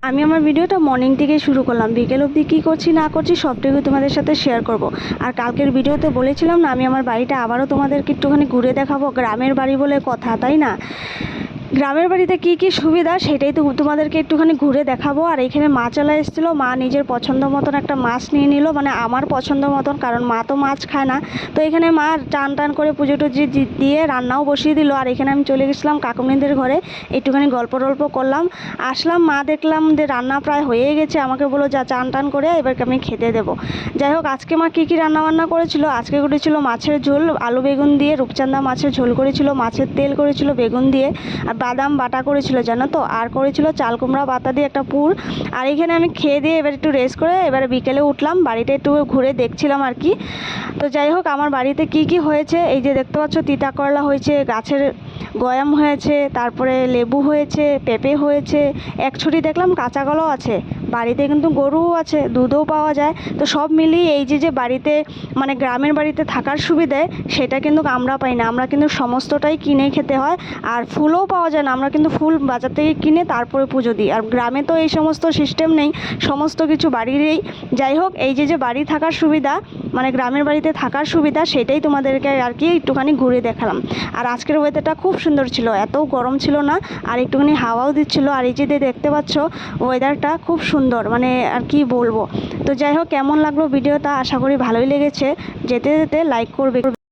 আমি আমার ভিডিওটা মর্নিং থেকে শুরু করলাম, বিকেল অবধি কী করছি না করছি সবটুকু তোমাদের সাথে শেয়ার করব। আর কালকের ভিডিওতে বলেছিলাম না আমি আমার বাড়িটা আবারও তোমাদেরকে একটুখানি ঘুরে দেখাবো, গ্রামের বাড়ি বলে কথা, তাই না? গ্রামের বাড়িতে কি কি সুবিধা সেটাই তো তোমাদেরকে একটুখানি ঘুরে দেখাবো। আর এখানে মাছওয়ালা এসেছিলো, মা নিজের পছন্দ মতন একটা মাছ নিয়ে নিল, মানে আমার পছন্দ মতন, কারণ মা তো মাছ খায় না। তো এখানে মা টান টান করে পুজো টুজি দিয়ে রান্নাও বসিয়ে দিল। আর এখানে আমি চলে গেছিলাম কাকুনিদের ঘরে, একটুখানি গল্প টল্প করলাম, আসলাম। মা দেখলাম যে রান্না প্রায় হয়ে গেছে, আমাকে বললো যা চান টান করে এবারকে আমি খেতে দেবো। যাই হোক, আজকে মা কী কী রান্নাবান্না করেছিল, আজকে করেছিল মাছের ঝোল আলু বেগুন দিয়ে, রূপচাঁদা মাছের ঝোল করেছিল, মাছের তেল করেছিল বেগুন দিয়ে, আর বাদাম বাটা করেছিল জানো তো, আর করেছিল চাল কুমড়া পাতা দিয়ে একটা পুর। আর এখানে আমি খেয়ে দিয়ে এবার একটু রেস্ট করে এবারে বিকেলে উঠলাম, বাড়িটা একটু ঘুরে দেখছিলাম আর কি। তো যাই হোক, আমার বাড়িতে কি কি হয়েছে এই যে দেখতে পাচ্ছ, তিতা করলা হয়েছে, গাছের গয়াম হয়েছে, তারপরে লেবু হয়েছে, পেঁপে হয়েছে, এক ছুরি দেখলাম কাঁচা কলাও আছে। বাড়িতে কিন্তু গরুও আছে, দুধও পাওয়া যায়। তো সব মিলিয়ে এই যে বাড়িতে মানে গ্রামের বাড়িতে থাকার সুবিধে সেটা কিন্তু আমরা পাই না, আমরা কিন্তু সমস্তটাই কিনে খেতে হয়। আর ফুলও পাওয়া যায় না, আমরা কিন্তু ফুল বাজার থেকে কিনে তারপরে পুজো দিই। আর গ্রামে তো এই সমস্ত সিস্টেম নেই, সমস্ত কিছু বাড়িরই। যাই হোক, এই যে বাড়ি থাকার সুবিধা, মানে গ্রামের বাড়িতে থাকার সুবিধা, সেটাই তোমাদেরকে আর কি একটুখানি ঘুরে দেখালাম। আর আজকের ওয়েদারটা খুব সুন্দর ছিল, এত গরম ছিল না, আর একটুখানি হাওয়াও দিচ্ছিল। আর এই যে দেখতে পাচ্ছ ওয়েদারটা খুব সুন্দর, মানে আর কি বলবো। তো যাই হোক, কেমন লাগলো ভিডিওটা, আশা করি ভালোই লেগেছে। যেতে যেতে লাইক করবে।